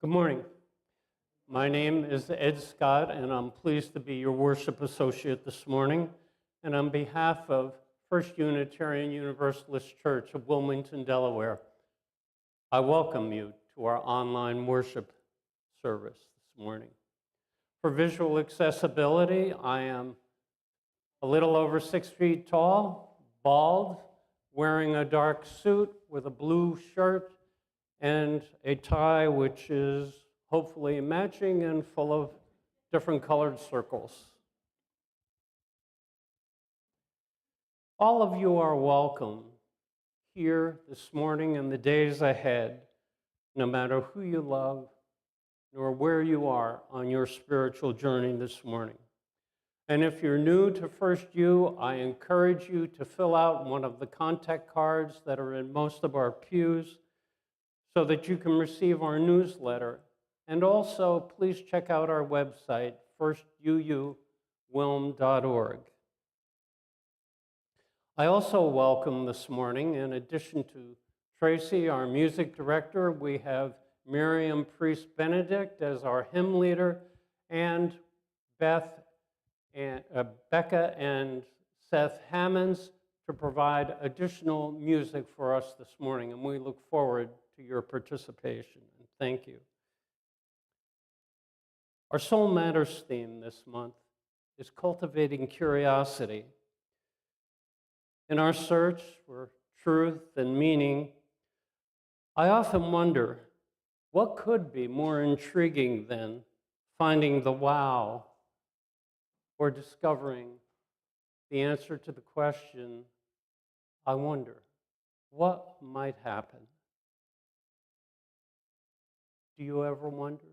Good morning. My name is Ed Scott, and I'm pleased to be your worship associate this morning. And on behalf of First Unitarian Universalist Church of Wilmington, Delaware, I welcome you to our online worship service this morning. For visual accessibility, I am a little over 6 feet tall, bald, wearing a dark suit with a blue shirt and a tie which is hopefully matching and full of different colored circles. All of you are welcome here this morning and the days ahead, no matter who you love nor where you are on your spiritual journey this morning. And if you're new to First U, I encourage you to fill out one of the contact cards that are in most of our pews so that you can receive our newsletter. And also, please check out our website, firstuuwilm.org. I also welcome this morning, in addition to Tracy, our music director, we have Miriam Priest-Benedict as our hymn leader, and Becca and Seth Hammonds to provide additional music for us this morning, and we look forward to your participation, and thank you. Our Soul Matters theme this month is cultivating curiosity. In our search for truth and meaning, I often wonder, what could be more intriguing than finding the wow or discovering the answer to the question, I wonder, what might happen? Do you ever wonder?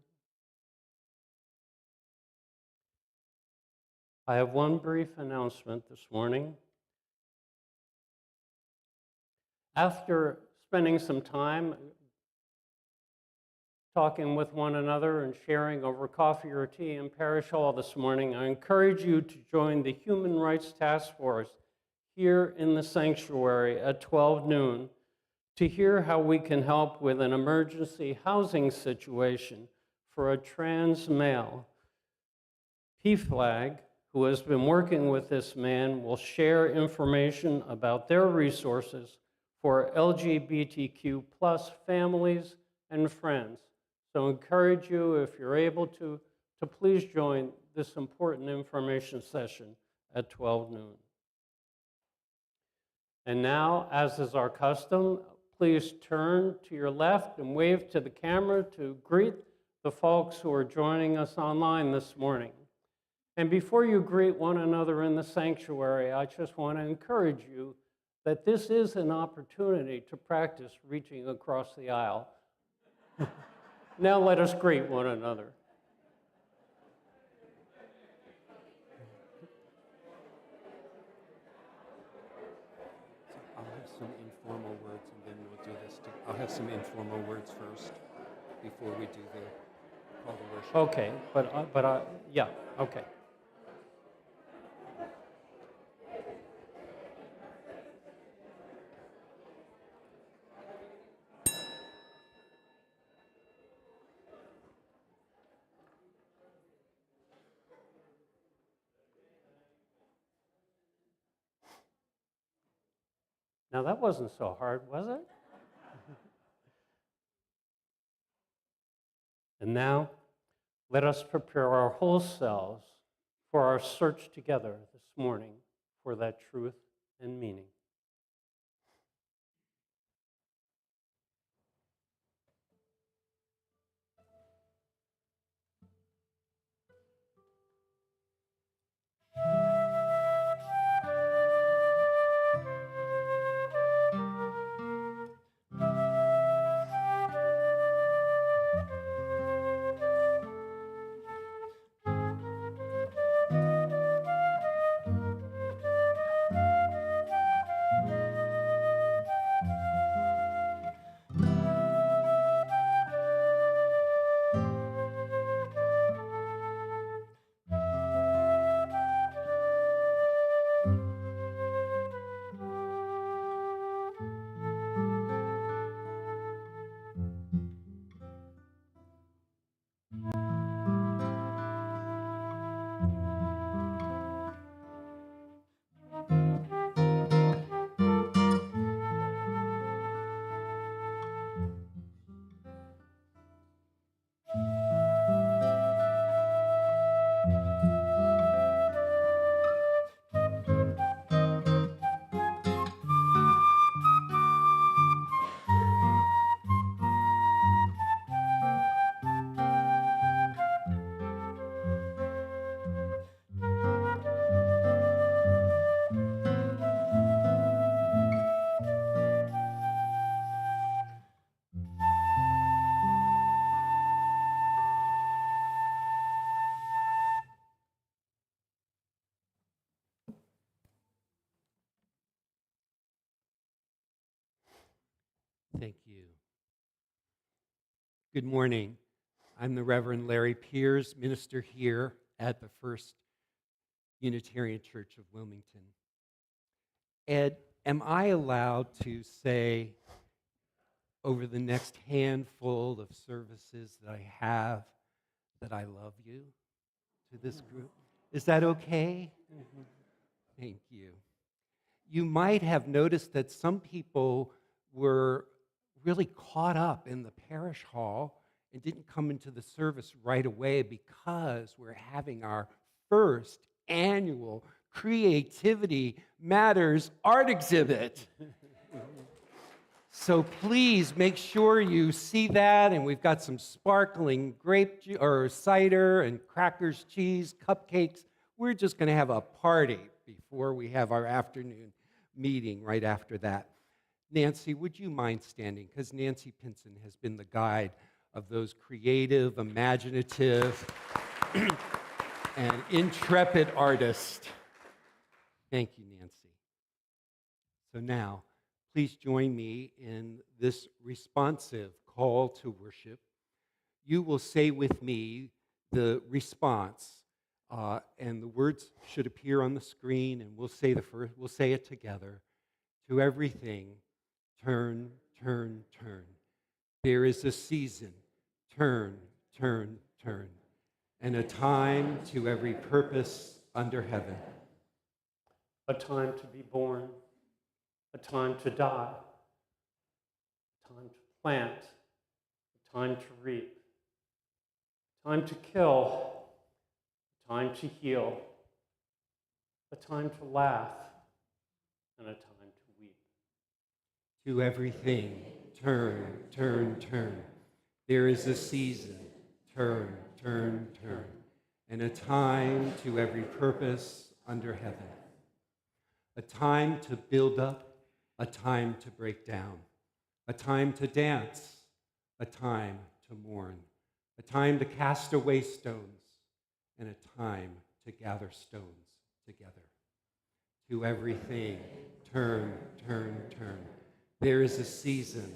I have one brief announcement this morning. After spending some time talking with one another and sharing over coffee or tea in Parish Hall this morning, I encourage you to join the Human Rights Task Force here in the sanctuary at 12 noon to hear how we can help with an emergency housing situation for a trans male. PFLAG, who has been working with this man, will share information about their resources for LGBTQ+ families and friends. So encourage you, if you're able to please join this important information session at 12 noon. And now, as is our custom, please turn to your left and wave to the camera to greet the folks who are joining us online this morning. And before you greet one another in the sanctuary, I just want to encourage you that this is an opportunity to practice reaching across the aisle. Now let us greet one another. I'll have some informal words and then we'll do this. I'll have some informal words first before we do the call to worship. Okay, yeah, okay. Now that wasn't so hard, was it? And now, let us prepare our whole selves for our search together this morning for that truth and meaning. Thank you. Good morning. I'm the Reverend Larry Piers, minister here at the First Unitarian Church of Wilmington. Ed, am I allowed to say over the next handful of services that I have that I love you to this group? Is that okay? Mm-hmm. Thank you. You might have noticed that some people were really caught up in the parish hall and didn't come into the service right away because we're having our first annual Creativity Matters art exhibit. So please make sure you see that, and we've got some sparkling grape or cider and crackers, cheese, cupcakes. We're just going to have a party before we have our afternoon meeting right after that. Nancy, would you mind standing? Because Nancy Pinson has been the guide of those creative, imaginative, and intrepid artists. Thank you, Nancy. So now, please join me in this responsive call to worship. You will say with me the response, and the words should appear on the screen, and we'll say it together. To everything, turn, turn, turn. There is a season, turn, turn, turn, and a time to every purpose under heaven. A time to be born, a time to die, a time to plant, a time to reap, a time to kill, a time to heal, a time to laugh, and a time to weep. To everything, turn, turn, turn. There is a season, turn, turn, turn, and a time to every purpose under heaven. A time to build up, a time to break down, a time to dance, a time to mourn, a time to cast away stones, and a time to gather stones together. To everything, turn, turn, turn. There is a season,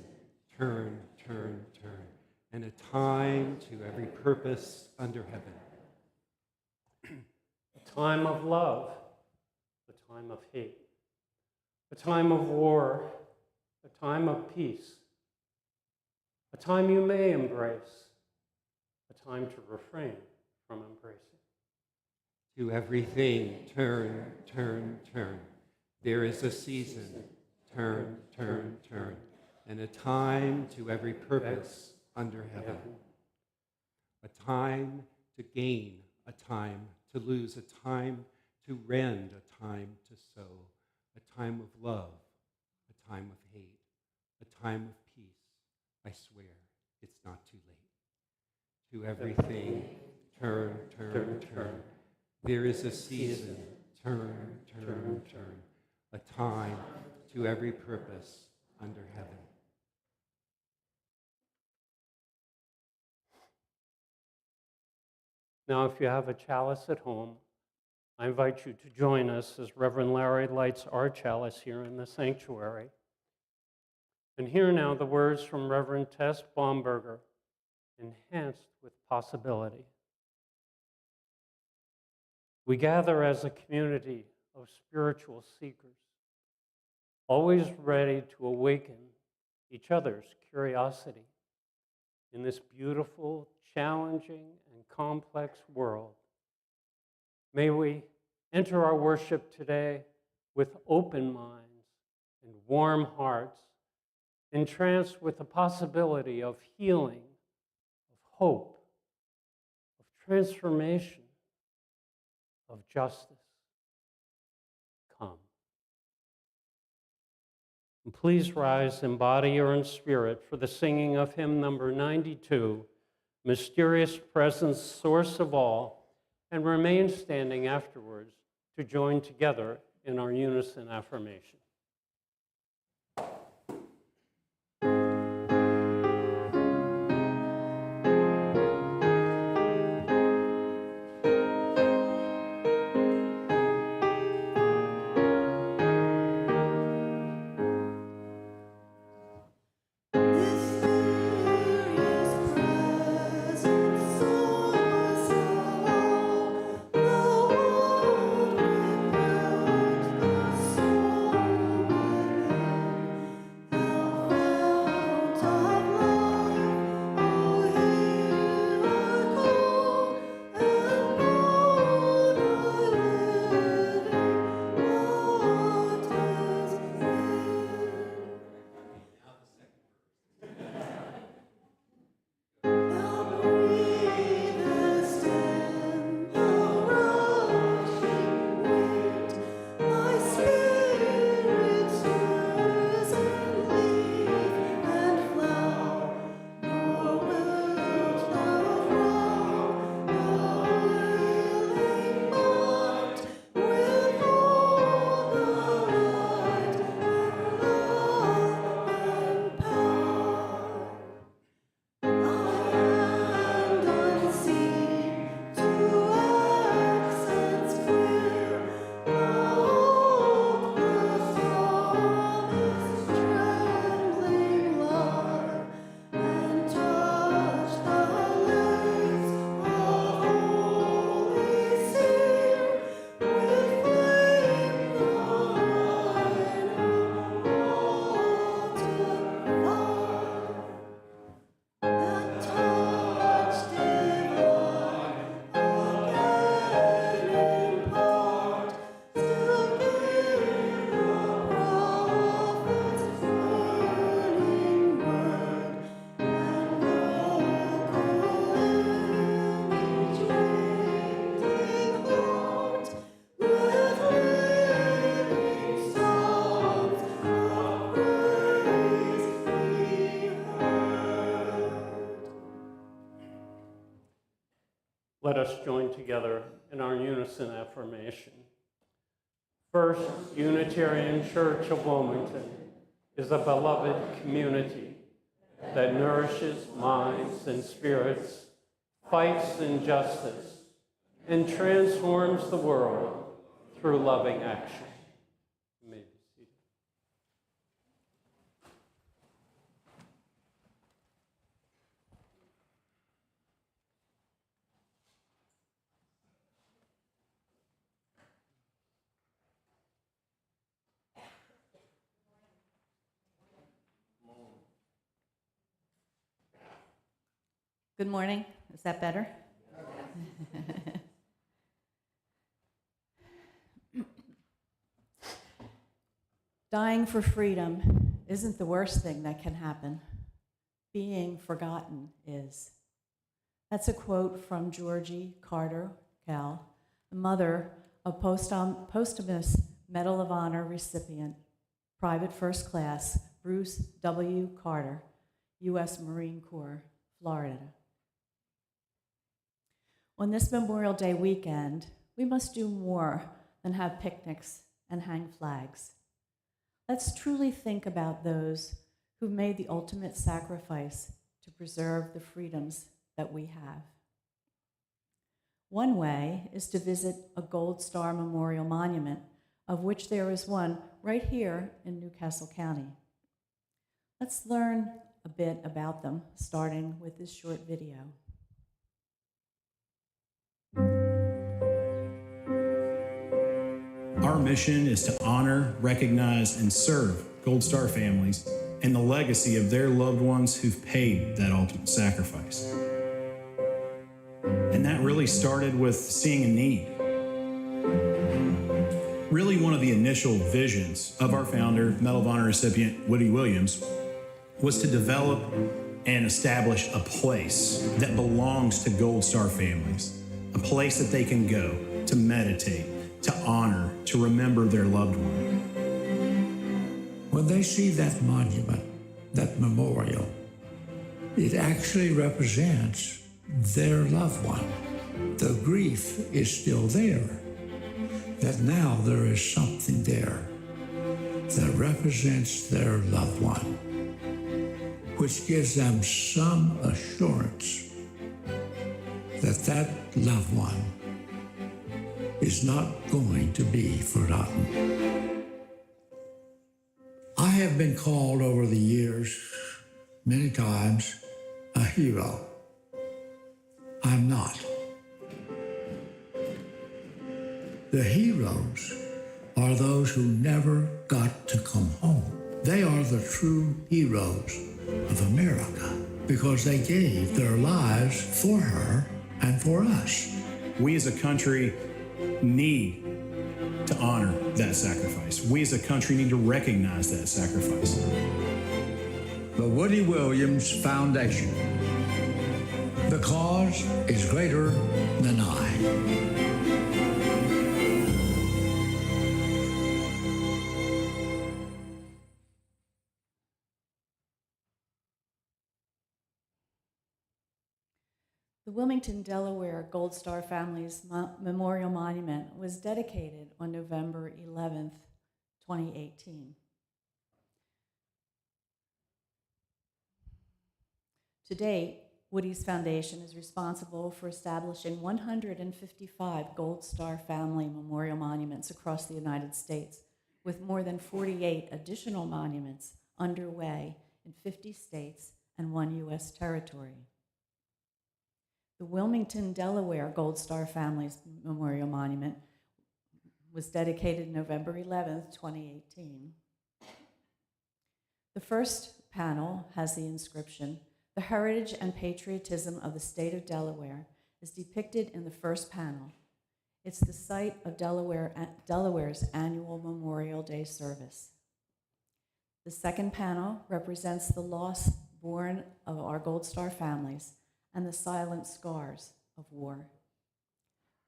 turn, turn, turn, and a time to every purpose under heaven. A time of love, a time of hate, a time of war, a time of peace, a time you may embrace, a time to refrain from embracing. To everything, turn, turn, turn. There is a season, turn, turn, turn, and a time to every purpose under heaven. A time to gain, a time to lose, a time to rend, a time to sow, a time of love, a time of hate, a time of peace. I swear, it's not too late. To everything, turn, turn, turn. There is a season, turn, turn, turn, a time to every purpose under heaven. Now, if you have a chalice at home, I invite you to join us as Reverend Larry lights our chalice here in the sanctuary. And hear now the words from Reverend Tess Baumberger, enhanced with possibility. We gather as a community of spiritual seekers, always ready to awaken each other's curiosity in this beautiful, challenging, and complex world. May we enter our worship today with open minds and warm hearts, entranced with the possibility of healing, of hope, of transformation, of justice. Come. And please rise in body or in spirit for the singing of hymn number 92, Mysterious Presence, Source of All, and remain standing afterwards to join together in our unison affirmation. Soul Let us join together in our unison affirmation. First Unitarian Church of Wilmington is a beloved community that nourishes minds and spirits, fights injustice, and transforms the world through loving action. You may be seated. Good morning. Is that better? Dying for freedom isn't the worst thing that can happen. Being forgotten is. That's a quote from Georgie Carter Cal, the mother of posthumous Medal of Honor recipient, Private First Class Bruce W. Carter, U.S. Marine Corps, Florida. On this Memorial Day weekend, we must do more than have picnics and hang flags. Let's truly think about those who've made the ultimate sacrifice to preserve the freedoms that we have. One way is to visit a Gold Star Memorial Monument, of which there is one right here in Newcastle County. Let's learn a bit about them, starting with this short video. Our mission is to honor, recognize, and serve Gold Star families and the legacy of their loved ones who've paid that ultimate sacrifice. And that really started with seeing a need. Really, one of the initial visions of our founder, Medal of Honor recipient Woody Williams, was to develop and establish a place that belongs to Gold Star families, a place that they can go to meditate, to honor, to remember their loved one. When they see that monument, that memorial, it actually represents their loved one. The grief is still there, that now there is something there that represents their loved one, which gives them some assurance that that loved one is not going to be forgotten. I have been called over the years, many times, a hero. I'm not. The heroes are those who never got to come home. They are the true heroes of America because they gave their lives for her and for us. We as a country need to honor that sacrifice. We as a country need to recognize that sacrifice. The Woody Williams Foundation. The cause is greater than I. The Wilmington, Delaware Gold Star Family's Memorial Monument was dedicated on November 11th, 2018. To date, Woody's Foundation is responsible for establishing 155 Gold Star Family Memorial Monuments across the United States, with more than 48 additional monuments underway in 50 states and 1 U.S. territory. The Wilmington, Delaware Gold Star Family's Memorial Monument was dedicated November 11th, 2018. The first panel has the inscription, "The heritage and patriotism of the state of Delaware is depicted in the first panel. It's the site of Delaware's annual Memorial Day service." The second panel represents the loss born of our Gold Star families and the silent scars of war.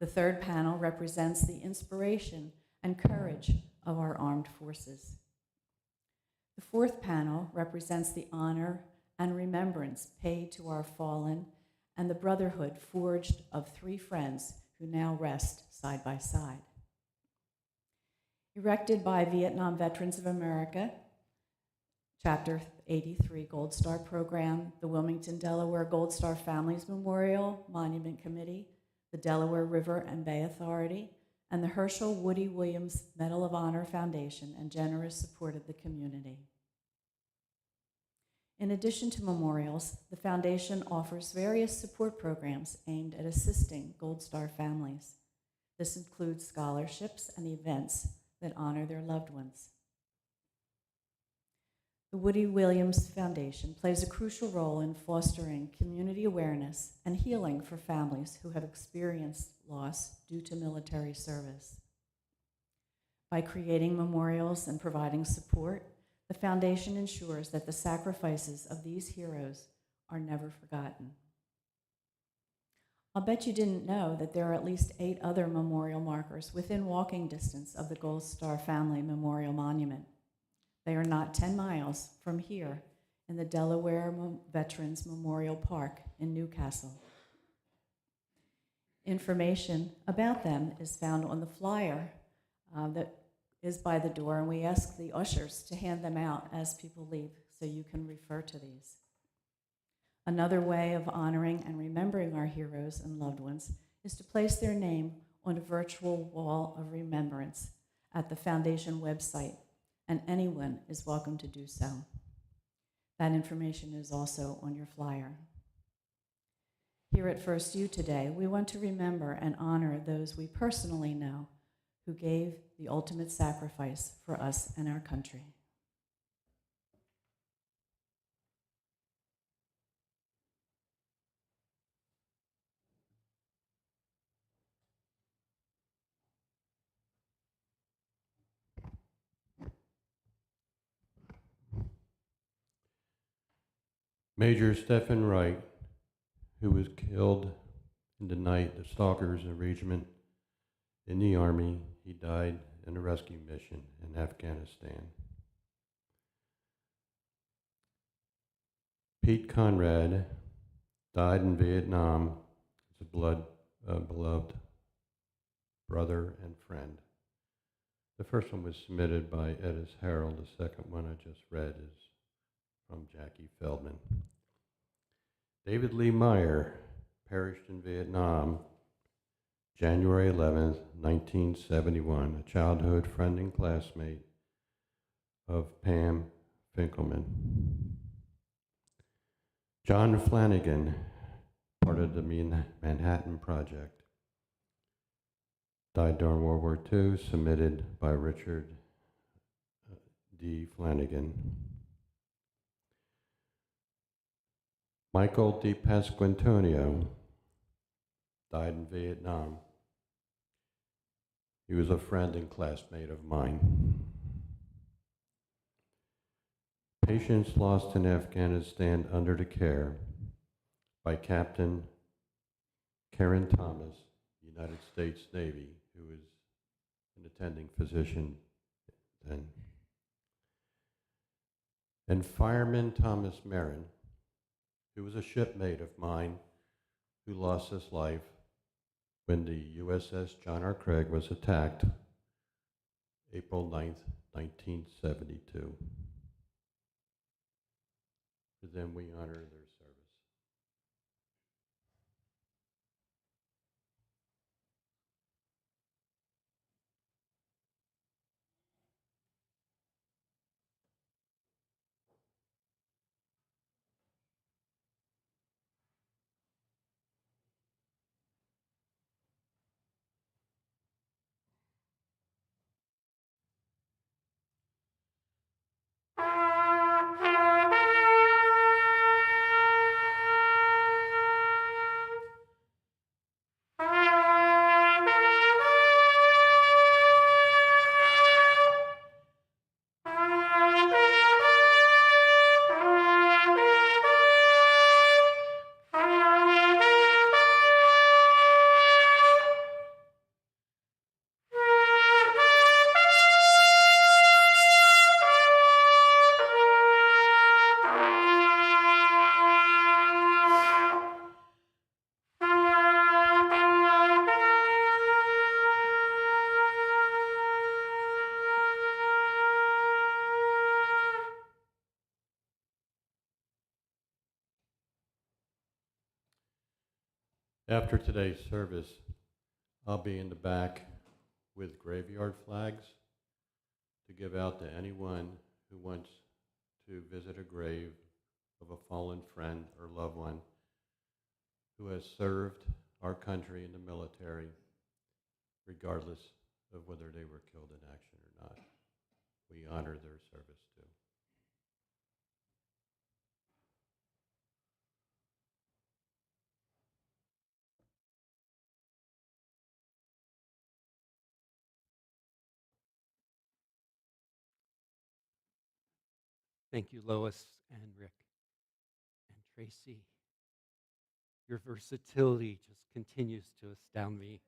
The third panel represents the inspiration and courage of our armed forces. The fourth panel represents the honor and remembrance paid to our fallen and the brotherhood forged of three friends who now rest side by side. Erected by Vietnam Veterans of America, Chapter 83 Gold Star Program, the Wilmington, Delaware Gold Star Families Memorial Monument Committee, the Delaware River and Bay Authority, and the Herschel Woody Williams Medal of Honor Foundation, and generous support of the community. In addition to memorials, the foundation offers various support programs aimed at assisting Gold Star families. This includes scholarships and events that honor their loved ones. The Woody Williams Foundation plays a crucial role in fostering community awareness and healing for families who have experienced loss due to military service. By creating memorials and providing support, the foundation ensures that the sacrifices of these heroes are never forgotten. I'll bet you didn't know that there are at least 8 other memorial markers within walking distance of the Gold Star Family Memorial Monument. They are not 10 miles from here in the Delaware Veterans Memorial Park in Newcastle. Information about them is found on the flyer that is by the door, and we ask the ushers to hand them out as people leave so you can refer to these. Another way of honoring and remembering our heroes and loved ones is to place their name on a virtual wall of remembrance at the foundation website, and anyone is welcome to do so. That information is also on your flyer. Here at First U today, we want to remember and honor those we personally know who gave the ultimate sacrifice for us and our country. Major Stephen Wright, who was killed in the night, the stalkers and regiment in the Army. He died in a rescue mission in Afghanistan. Pete Conrad died in Vietnam as a beloved brother and friend. The first one was submitted by Edis Harold. The second one I just read is from Jackie Feldman. David Lee Meyer perished in Vietnam, January 11th, 1971, a childhood friend and classmate of Pam Finkelman. John Flanagan, part of the Manhattan Project, died during World War II, submitted by Richard D. Flanagan. Michael Di Pasquantonio died in Vietnam. He was a friend and classmate of mine. Patients lost in Afghanistan under the care by Captain Karen Thomas, United States Navy, who was an attending physician then. And Fireman Thomas Marin, who was a shipmate of mine who lost his life when the USS John R. Craig was attacked April 9th, 1972. For them, we honor their service. After today's service, I'll be in the back with graveyard flags to give out to anyone who wants to visit a grave of a fallen friend or loved one who has served our country in the military, regardless of whether they were killed in action or not. We honor their service too. Thank you, Lois and Rick and Tracy. Your versatility just continues to astound me.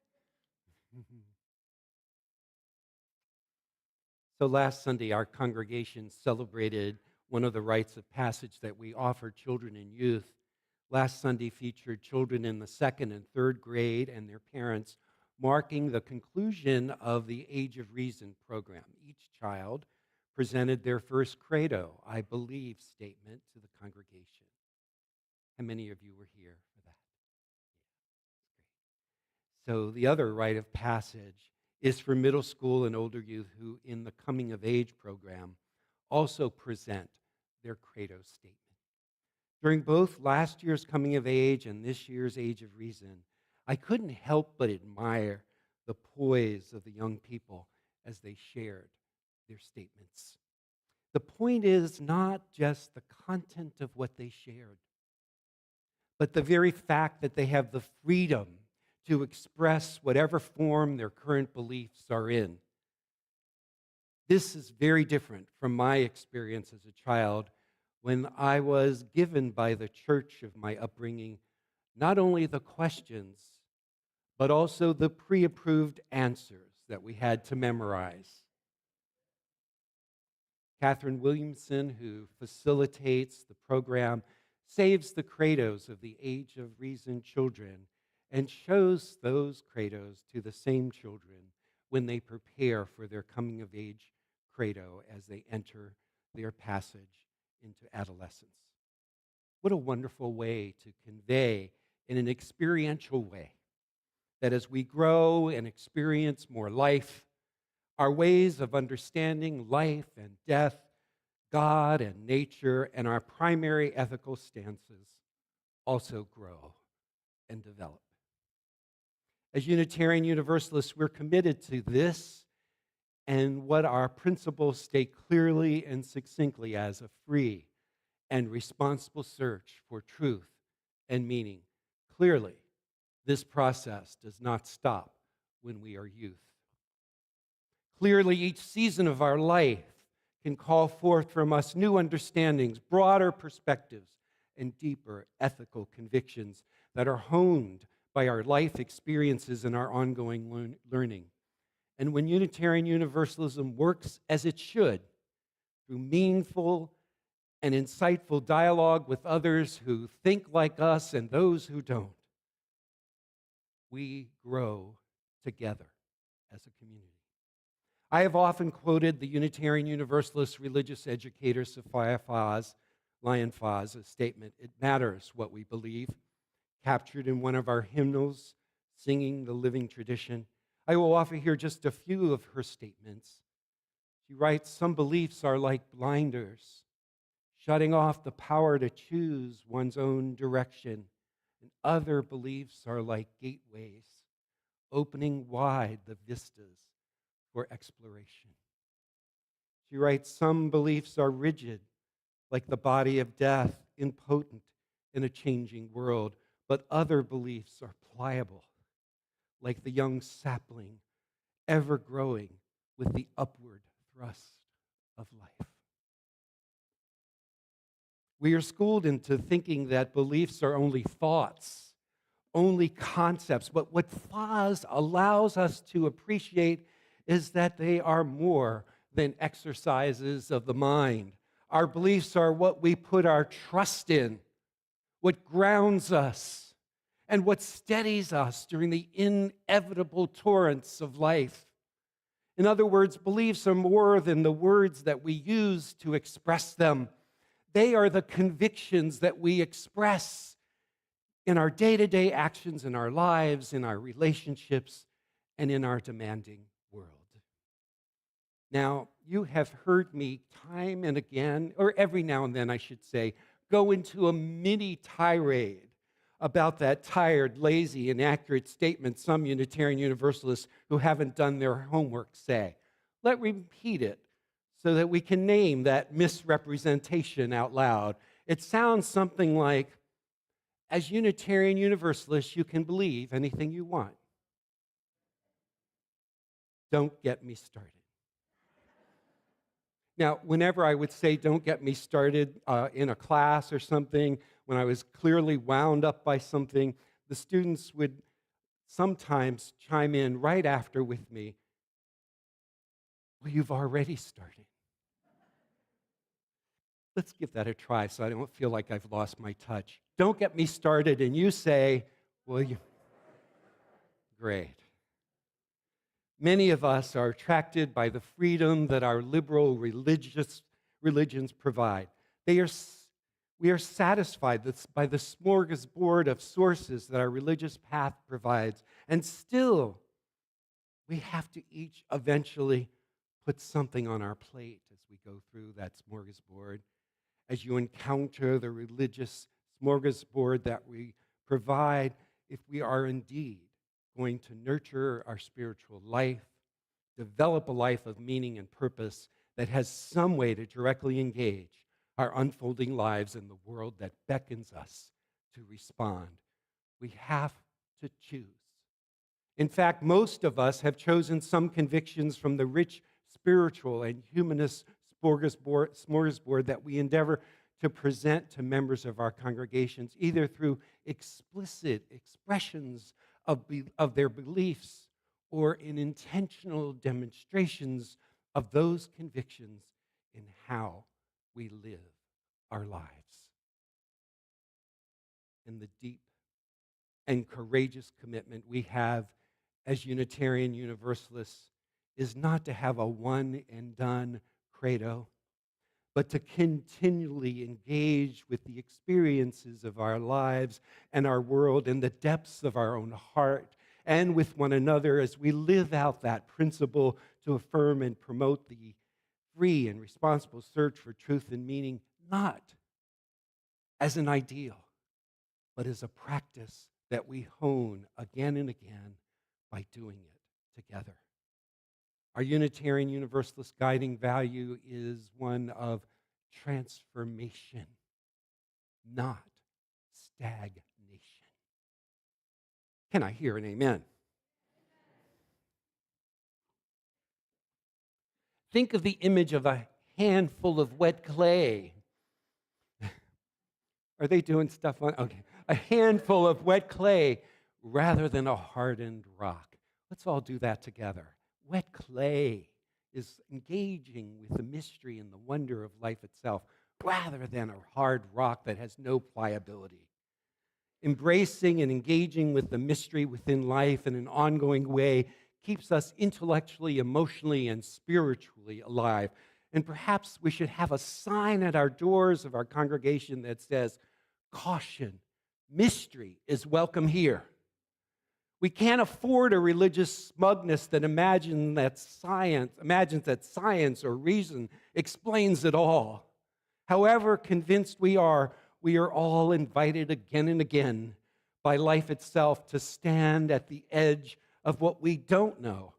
So last Sunday, our congregation celebrated one of the rites of passage that we offer children and youth. Last Sunday featured children in the second and third grade and their parents, marking the conclusion of the Age of Reason program. Each child presented their first credo, I believe, statement to the congregation. How many of you were here for that? Yeah, great. So the other rite of passage is for middle school and older youth who, in the Coming of Age program, also present their credo statement. During both last year's Coming of Age and this year's Age of Reason, I couldn't help but admire the poise of the young people as they shared their statements. The point is not just the content of what they shared, but the very fact that they have the freedom to express whatever form their current beliefs are in. This is very different from my experience as a child when I was given by the church of my upbringing not only the questions, but also the pre-approved answers that we had to memorize. Catherine Williamson, who facilitates the program, saves the credos of the Age of Reason children and shows those credos to the same children when they prepare for their coming of age credo as they enter their passage into adolescence. What a wonderful way to convey in an experiential way that as we grow and experience more life, our ways of understanding life and death, God and nature, and our primary ethical stances also grow and develop. As Unitarian Universalists, we're committed to this and what our principles state clearly and succinctly as a free and responsible search for truth and meaning. Clearly, this process does not stop when we are youth. Clearly, each season of our life can call forth from us new understandings, broader perspectives, and deeper ethical convictions that are honed by our life experiences and our ongoing learning. And when Unitarian Universalism works as it should, through meaningful and insightful dialogue with others who think like us and those who don't, we grow together as a community. I have often quoted the Unitarian Universalist religious educator Sophia Lyon Faz's statement, "It matters what we believe," captured in one of our hymnals, Singing the Living Tradition. I will offer here just a few of her statements. She writes, "Some beliefs are like blinders, shutting off the power to choose one's own direction, and other beliefs are like gateways, opening wide the vistas for exploration." She writes, "Some beliefs are rigid, like the body of death, impotent in a changing world, but other beliefs are pliable, like the young sapling, ever growing with the upward thrust of life." We are schooled into thinking that beliefs are only thoughts, only concepts, but what Faz allows us to appreciate is that they are more than exercises of the mind. Our beliefs are what we put our trust in, what grounds us, and what steadies us during the inevitable torrents of life. In other words, beliefs are more than the words that we use to express them. They are the convictions that we express in our day-to-day actions, in our lives, in our relationships, and in our demanding world. Now, you have heard me time and again, or every now and then I should say, go into a mini tirade about that tired, lazy, inaccurate statement some Unitarian Universalists who haven't done their homework say. Let me repeat it so that we can name that misrepresentation out loud. It sounds something like, as Unitarian Universalists, you can believe anything you want. Don't get me started. Now, whenever I would say, don't get me started in a class or something, when I was clearly wound up by something, the students would sometimes chime in right after with me, well, you've already started. Let's give that a try so I don't feel like I've lost my touch. Don't get me started, and you say, well, you... Great. Many of us are attracted by the freedom that our liberal religions provide. We are satisfied by the smorgasbord of sources that our religious path provides, and still, we have to each eventually put something on our plate as we go through that smorgasbord. As you encounter the religious smorgasbord that we provide, if we are indeed going to nurture our spiritual life, develop a life of meaning and purpose that has some way to directly engage our unfolding lives in the world that beckons us to respond, we have to choose. In fact, most of us have chosen some convictions from the rich spiritual and humanist smorgasbord that we endeavor to present to members of our congregations, either through explicit expressions of their beliefs or in intentional demonstrations of those convictions in how we live our lives. And the deep and courageous commitment we have as Unitarian Universalists is not to have a one and done credo, but to continually engage with the experiences of our lives and our world in the depths of our own heart and with one another as we live out that principle to affirm and promote the free and responsible search for truth and meaning, not as an ideal, but as a practice that we hone again and again by doing it together. Our Unitarian Universalist guiding value is one of transformation, not stagnation. Can I hear an amen? Think of the image of a handful of wet clay. Are they doing stuff on? Okay. A handful of wet clay rather than a hardened rock. Let's all do that together. Wet clay is engaging with the mystery and the wonder of life itself rather than a hard rock that has no pliability. Embracing and engaging with the mystery within life in an ongoing way keeps us intellectually, emotionally, and spiritually alive. And perhaps we should have a sign at our doors of our congregation that says, caution, mystery is welcome here. We can't afford a religious smugness that imagines that science or reason explains it all. However convinced we are all invited again and again by life itself to stand at the edge of what we don't know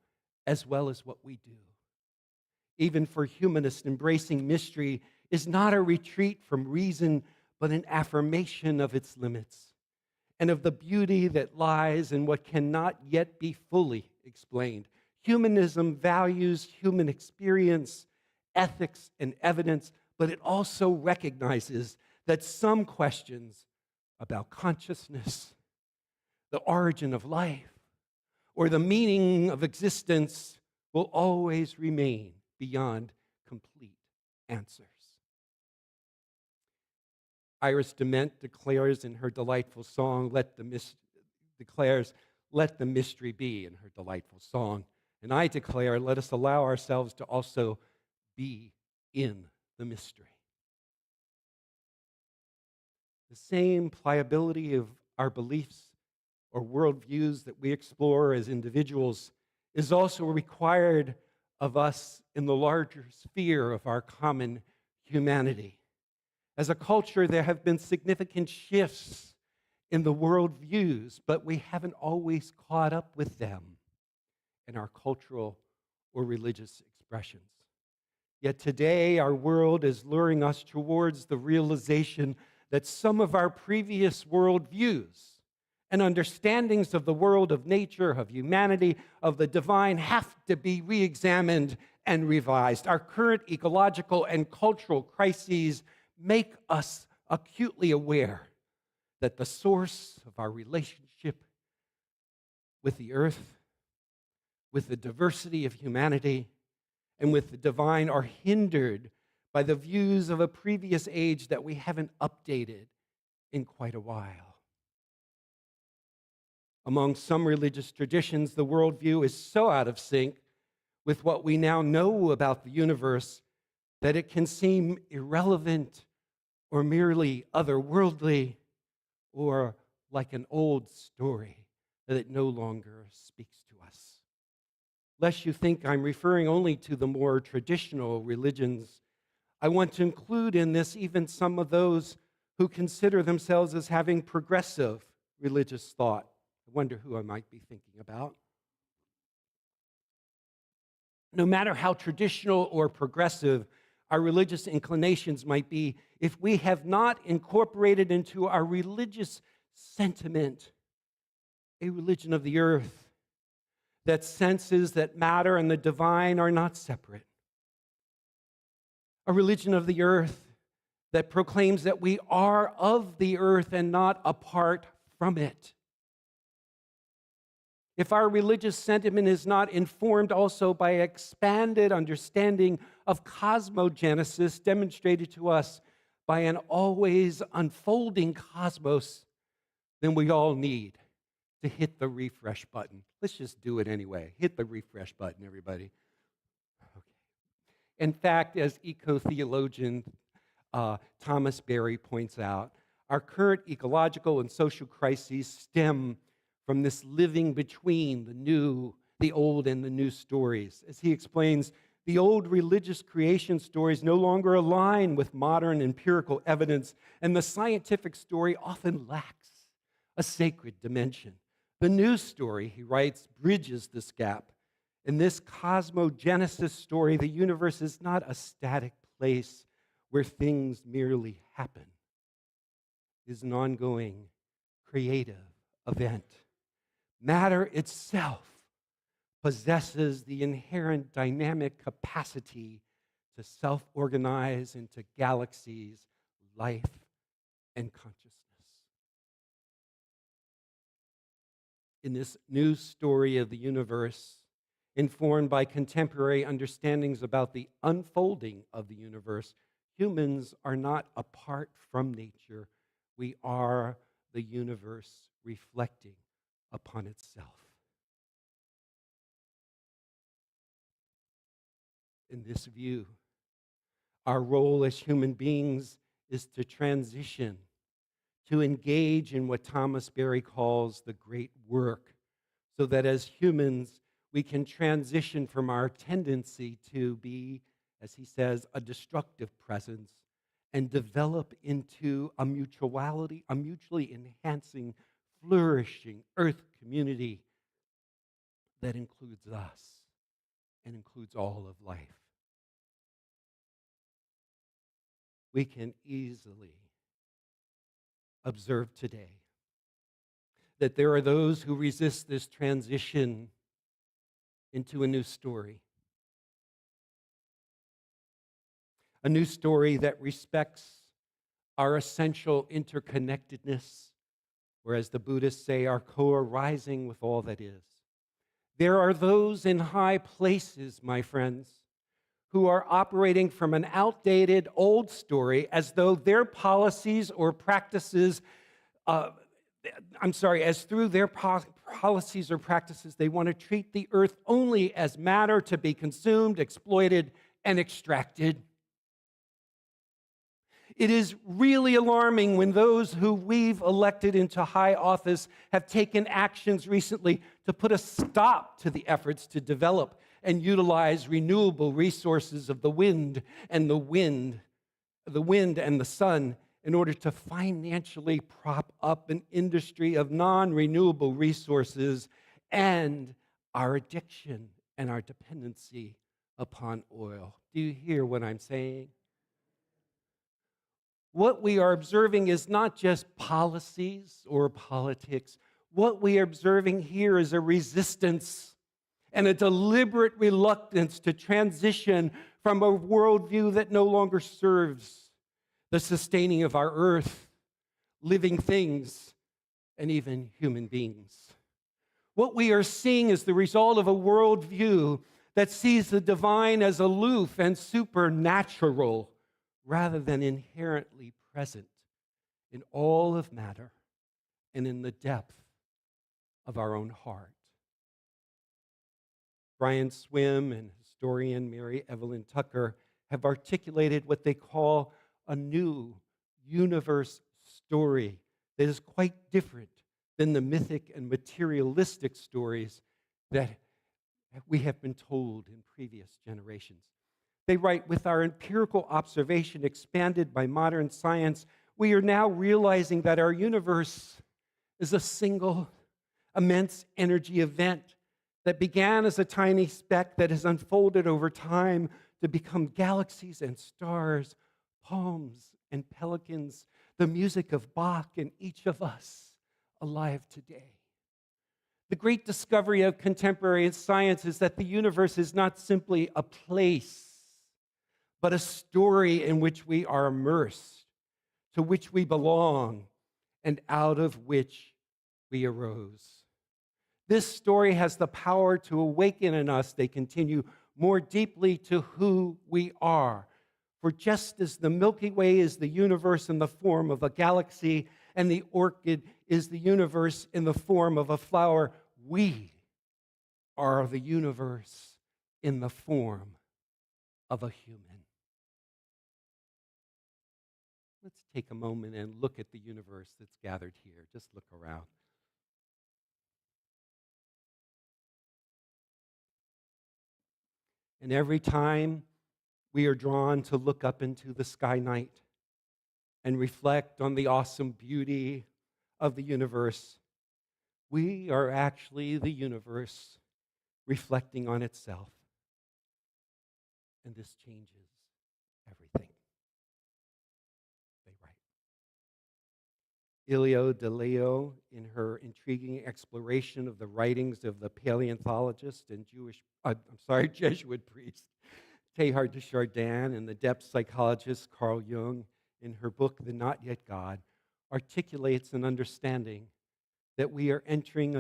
as well as what we do. Even for humanists, embracing mystery is not a retreat from reason, but an affirmation of its limits and of the beauty that lies in what cannot yet be fully explained. Humanism values human experience, ethics, and evidence, but it also recognizes that some questions about consciousness, the origin of life, or the meaning of existence will always remain beyond complete answers. Iris Dement declares in her delightful song, let the mystery be in her delightful song. And I declare, let us allow ourselves to also be in the mystery. The same pliability of our beliefs or worldviews that we explore as individuals is also required of us in the larger sphere of our common humanity. As a culture, there have been significant shifts in the worldviews, but we haven't always caught up with them in our cultural or religious expressions. Yet today, our world is luring us towards the realization that some of our previous worldviews and understandings of the world, of nature, of humanity, of the divine have to be re-examined and revised. Our current ecological and cultural crises make us acutely aware that the source of our relationship with the earth, with the diversity of humanity, and with the divine are hindered by the views of a previous age that we haven't updated in quite a while. Among some religious traditions, the worldview is so out of sync with what we now know about the universe that it can seem irrelevant or merely otherworldly or like an old story that it no longer speaks to us. Lest you think I'm referring only to the more traditional religions, I want to include in this even some of those who consider themselves as having progressive religious thought. I wonder who I might be thinking about. No matter how traditional or progressive our religious inclinations might be, if we have not incorporated into our religious sentiment a religion of the earth that senses that matter and the divine are not separate, a religion of the earth that proclaims that we are of the earth and not apart from it, if our religious sentiment is not informed also by expanded understanding of cosmogenesis demonstrated to us by an always unfolding cosmos, then we all need to hit the refresh button. Let's just do it anyway. Hit the refresh button, everybody. Okay. In fact, as eco-theologian Thomas Berry points out, our current ecological and social crises stem from this living between the old and the new stories. As he explains, the old religious creation stories no longer align with modern empirical evidence, and the scientific story often lacks a sacred dimension. The new story, he writes, bridges this gap. In this cosmogenesis story, the universe is not a static place where things merely happen. It is an ongoing creative event. Matter itself possesses the inherent dynamic capacity to self-organize into galaxies, life, and consciousness. In this new story of the universe, informed by contemporary understandings about the unfolding of the universe, humans are not apart from nature. We are the universe reflecting upon itself. In this view, our role as human beings is to transition, to engage in what Thomas Berry calls the great work, so that as humans, we can transition from our tendency to be, as he says, a destructive presence and develop into a mutuality, a mutually enhancing, flourishing earth community that includes us and includes all of life. We can easily observe today that there are those who resist this transition into a new story. A new story that respects our essential interconnectedness, or as the Buddhists say, our co-arising with all that is. There are those in high places, my friends, who are operating from an outdated old story as though their policies or practices, as through their policies or practices, they want to treat the earth only as matter to be consumed, exploited, and extracted. It is really alarming when those who we've elected into high office have taken actions recently to put a stop to the efforts to develop and utilize renewable resources of the wind and the sun in order to financially prop up an industry of non-renewable resources and our addiction and our dependency upon oil. Do you hear what I'm saying? What we are observing is not just policies or politics. What we are observing here is a resistance and a deliberate reluctance to transition from a worldview that no longer serves the sustaining of our earth, living things, and even human beings. What we are seeing is the result of a worldview that sees the divine as aloof and supernatural rather than inherently present in all of matter and in the depth of our own heart. Brian Swim and historian Mary Evelyn Tucker have articulated what they call a new universe story that is quite different than the mythic and materialistic stories that we have been told in previous generations. They write, with our empirical observation expanded by modern science, we are now realizing that our universe is a single immense energy event that began as a tiny speck that has unfolded over time to become galaxies and stars, palms and pelicans, the music of Bach and each of us alive today. The great discovery of contemporary science is that the universe is not simply a place, but a story in which we are immersed, to which we belong, and out of which we arose. This story has the power to awaken in us, they continue, more deeply to who we are. For just as the Milky Way is the universe in the form of a galaxy, and the orchid is the universe in the form of a flower, we are the universe in the form of a human. Let's take a moment and look at the universe that's gathered here. Just look around. And every time we are drawn to look up into the sky night and reflect on the awesome beauty of the universe, we are actually the universe reflecting on itself. And this changes everything. They write. Ilio de Leo, in her intriguing exploration of the writings of the paleontologist and Jesuit priest Teilhard de Chardin, and the depth psychologist Carl Jung, in her book The Not Yet God, articulates an understanding that we are entering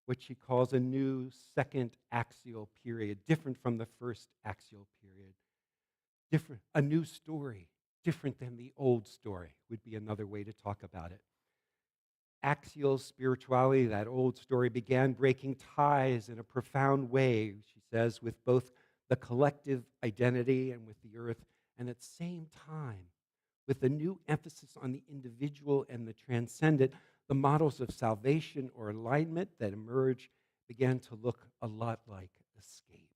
what she calls a new second axial period, different from the first axial period. A new story, different than the old story, would be another way to talk about it. Axial spirituality, that old story, began breaking ties in a profound way, she says, with both the collective identity and with the earth, and at the same time, with a new emphasis on the individual and the transcendent, the models of salvation or alignment that emerged began to look a lot like escape.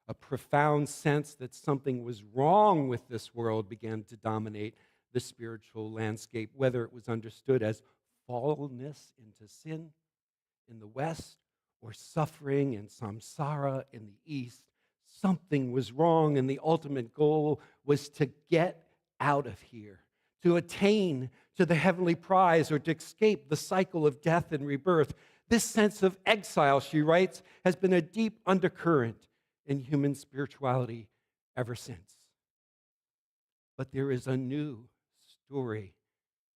A profound sense that something was wrong with this world began to dominate the spiritual landscape, whether it was understood as fallenness into sin in the West or suffering and samsara in the East. Something was wrong, and the ultimate goal was to get out of here, to attain to the heavenly prize, or to escape the cycle of death and rebirth. This sense of exile, she writes, has been a deep undercurrent in human spirituality ever since. But there is a new story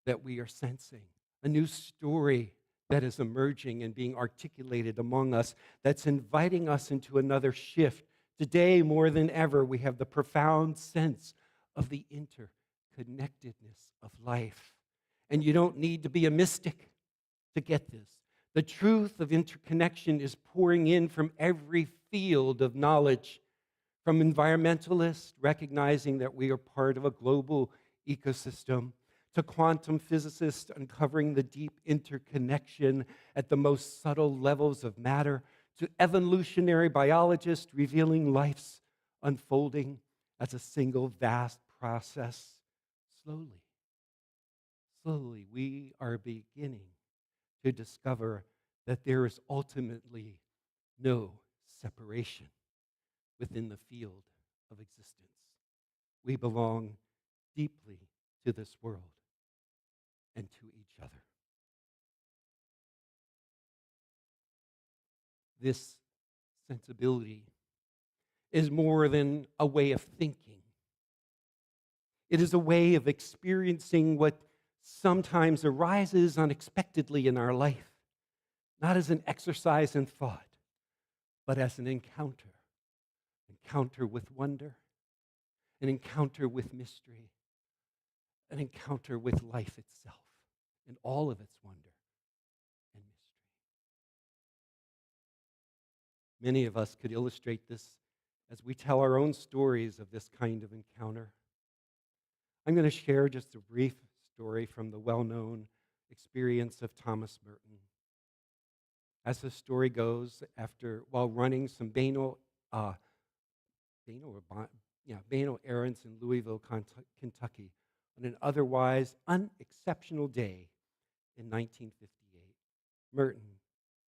that we are sensing, a new story that is emerging and being articulated among us that's inviting us into another shift. Today, more than ever, we have the profound sense of the interconnectedness of life. And you don't need to be a mystic to get this. The truth of interconnection is pouring in from every field of knowledge, From environmentalists recognizing that we are part of a global ecosystem, to quantum physicists uncovering the deep interconnection at the most subtle levels of matter, to evolutionary biologists revealing life's unfolding as a single vast process. Slowly, slowly, we are beginning to discover that there is ultimately no separation within the field of existence. We belong deeply to this world and to each other. This sensibility is more than a way of thinking. It is a way of experiencing what sometimes arises unexpectedly in our life, not as an exercise in thought, but as an encounter with wonder, an encounter with mystery, an encounter with life itself and all of its wonder and mystery. Many of us could illustrate this as we tell our own stories of this kind of encounter. I'm going to share just a brief story from the well-known experience of Thomas Merton. As the story goes, while running some banal errands in Louisville, Kentucky, on an otherwise unexceptional day in 1958, Merton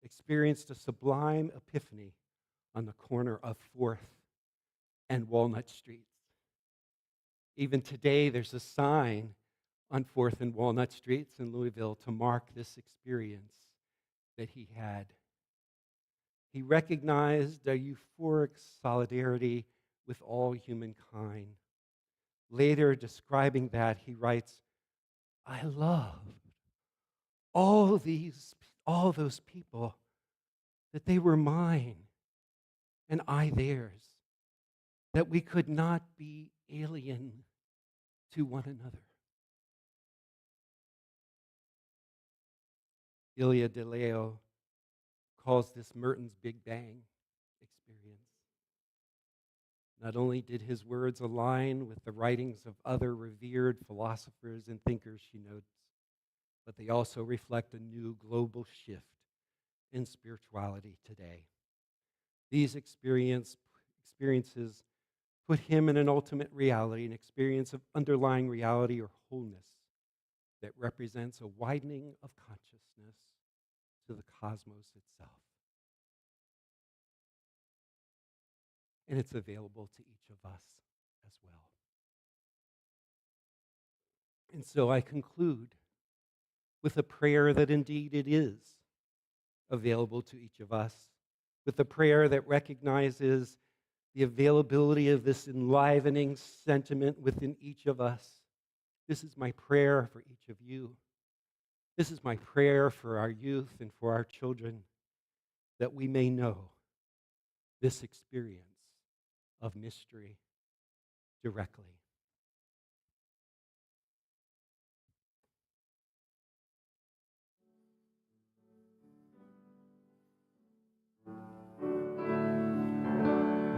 experienced a sublime epiphany on the corner of 4th and Walnut Streets. Even today, there's a sign on 4th and Walnut Streets in Louisville to mark this experience that he had. He recognized a euphoric solidarity with all humankind. Later, describing that, he writes, "I loved all those people, that they were mine and I theirs, that we could not be alien to one another." Ilya DeLeo calls this Merton's Big Bang experience. Not only did his words align with the writings of other revered philosophers and thinkers, she notes, but they also reflect a new global shift in spirituality today. These experiences put him in an ultimate reality, an experience of underlying reality or wholeness that represents a widening of consciousness to the cosmos itself. And it's available to each of us as well. And so I conclude with a prayer that indeed it is available to each of us, with a prayer that recognizes the availability of this enlivening sentiment within each of us. This is my prayer for each of you. This is my prayer for our youth and for our children, that we may know this experience of mystery directly.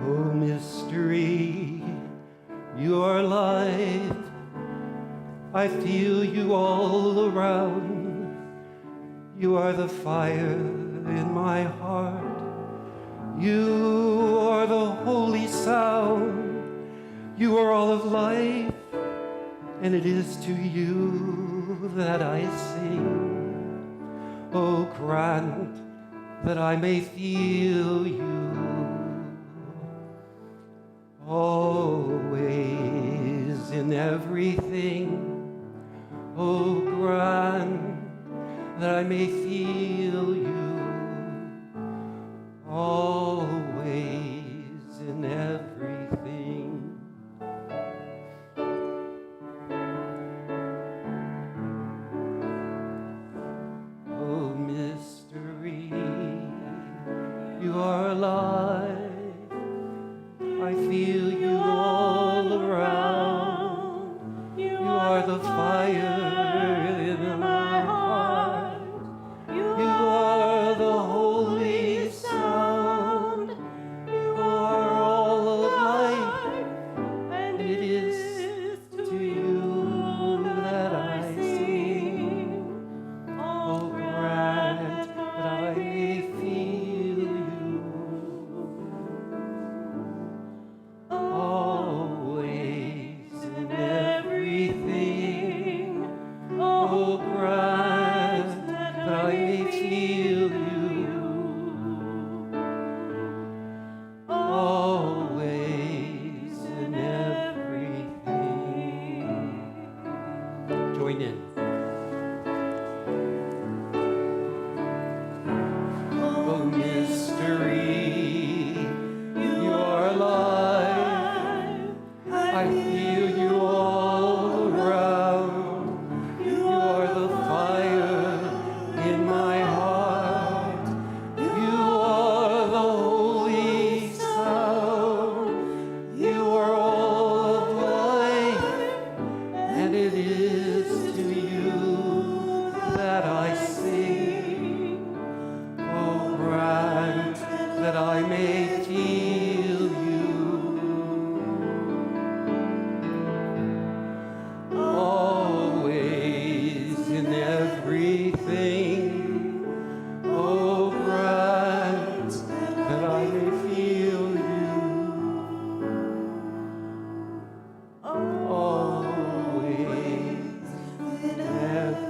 Oh, mystery, you are life. I feel you all around. You are the fire in my heart. You are the holy sound. You are all of life, and it is to you that I sing. Oh, grant that I may feel you always in everything. Oh, grant that I may feel you always in everything. Oh, mystery, you are alive. I feel you all around. You are the fire in my heart. You are the holy sound. You are all of everything. Oh, grant that I may feel you always and everything.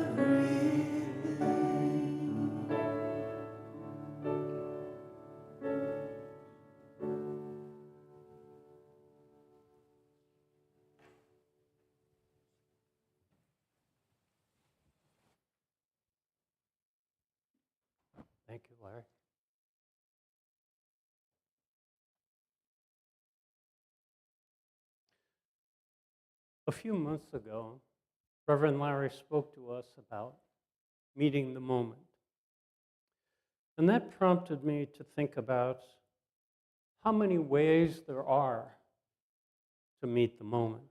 Thank you, Larry. A few months ago, Reverend Larry spoke to us about meeting the moment. And that prompted me to think about how many ways there are to meet the moment,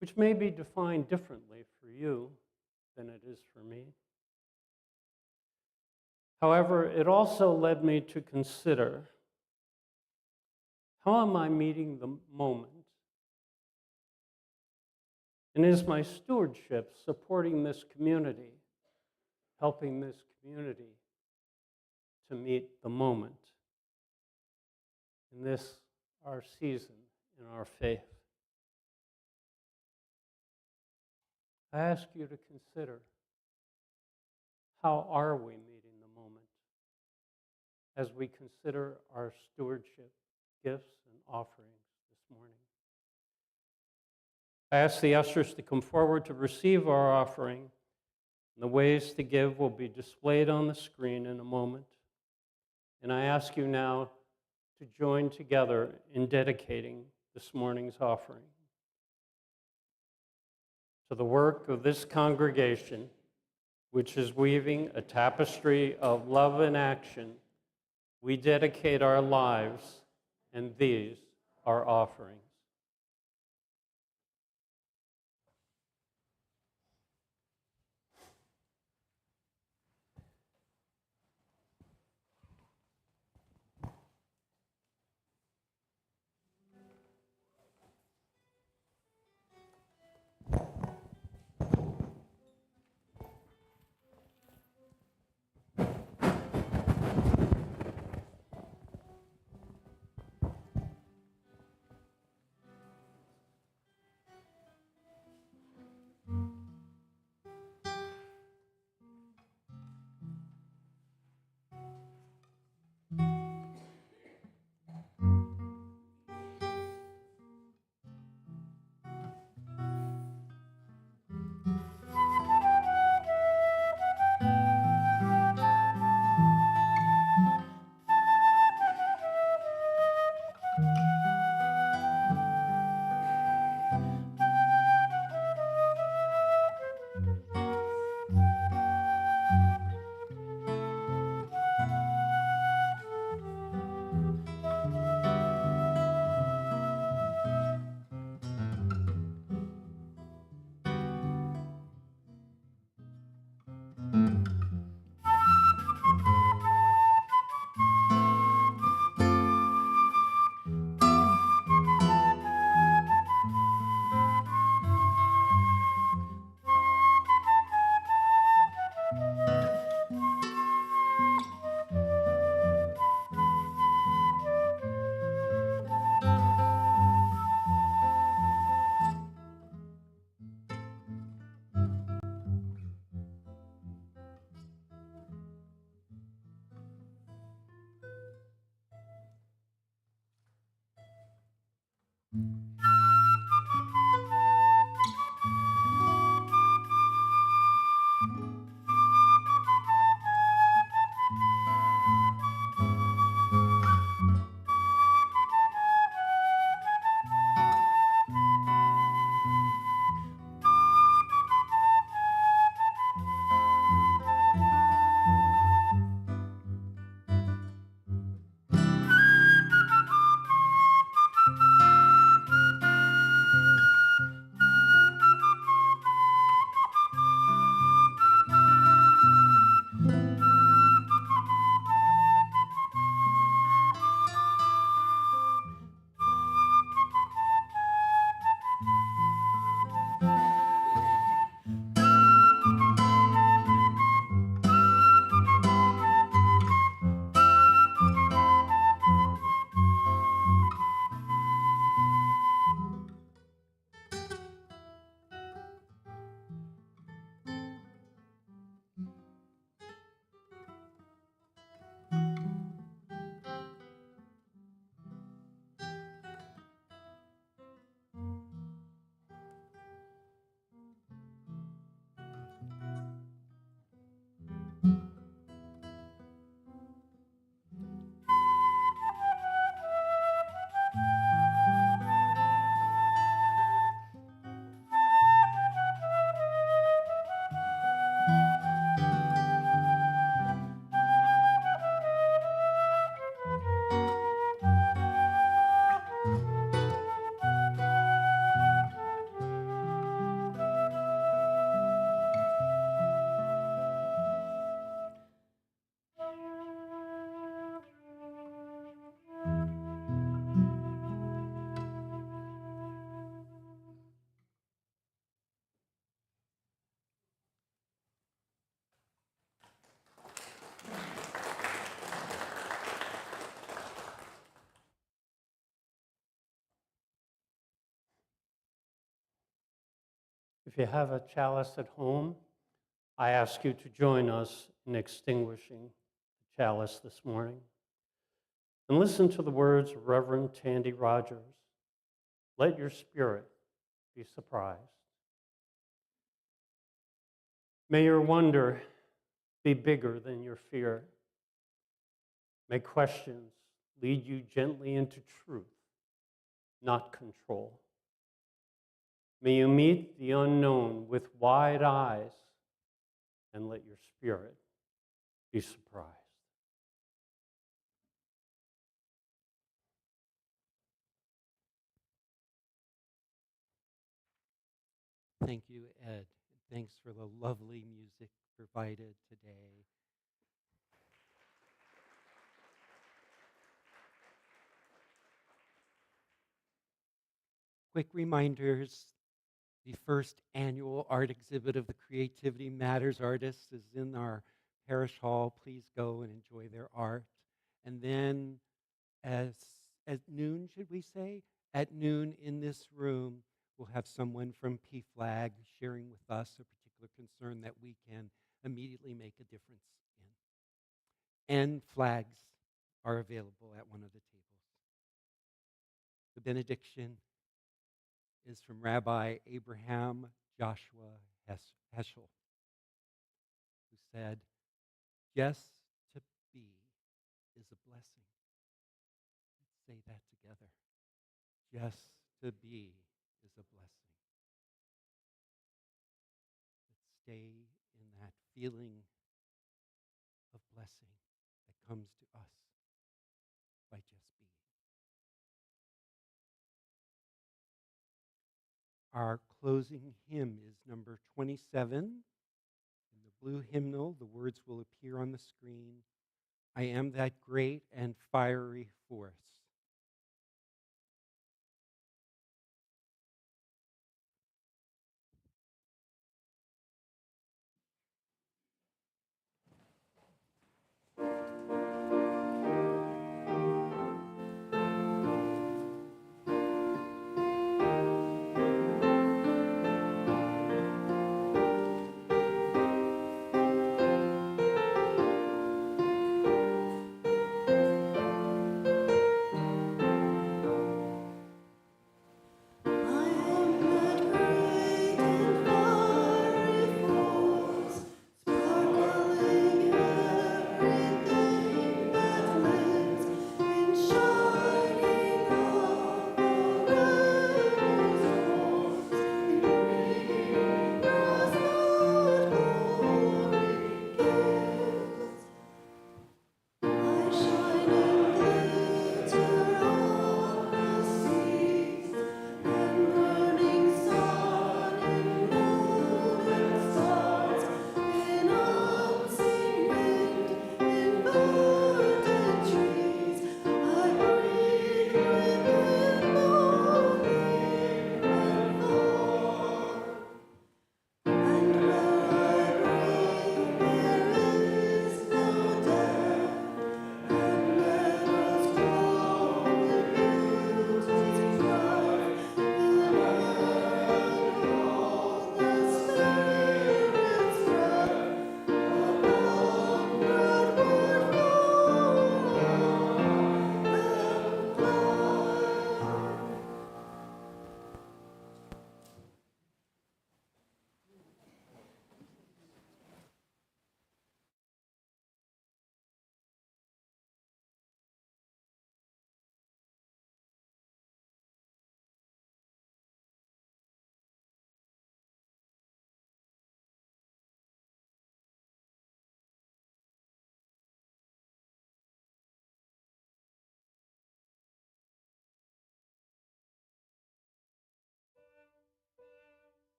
which may be defined differently for you than it is for me. However, it also led me to consider, how am I meeting the moment? And is my stewardship supporting this community, helping this community to meet the moment in this, our season, in our faith? I ask you to consider, how are we meeting the moment as we consider our stewardship gifts and offerings this morning? I ask the ushers to come forward to receive our offering. The ways to give will be displayed on the screen in a moment. And I ask you now to join together in dedicating this morning's offering. To the work of this congregation, which is weaving a tapestry of love and action, we dedicate our lives, and these are offerings. If you have a chalice at home, I ask you to join us in extinguishing the chalice this morning. And listen to the words of Reverend Tandy Rogers. Let your spirit be surprised. May your wonder be bigger than your fear. May questions lead you gently into truth, not control. May you meet the unknown with wide eyes and let your spirit be surprised. Thank you, Ed. Thanks for the lovely music provided today. Quick reminders, the first annual art exhibit of the Creativity Matters artists is in our parish hall. Please go and enjoy their art. And then as at noon, should we say? At noon in this room, we'll have someone from PFLAG sharing with us a particular concern that we can immediately make a difference in. And flags are available at one of the tables. The benediction is from Rabbi Abraham Joshua Heschel, who said, "Just to be is a blessing." Let's say that together. Just to be is a blessing. Let's stay in that feeling of blessing that comes to us by just being. Our closing hymn is number 27. In the blue hymnal, the words will appear on the screen. I am that great and fiery force.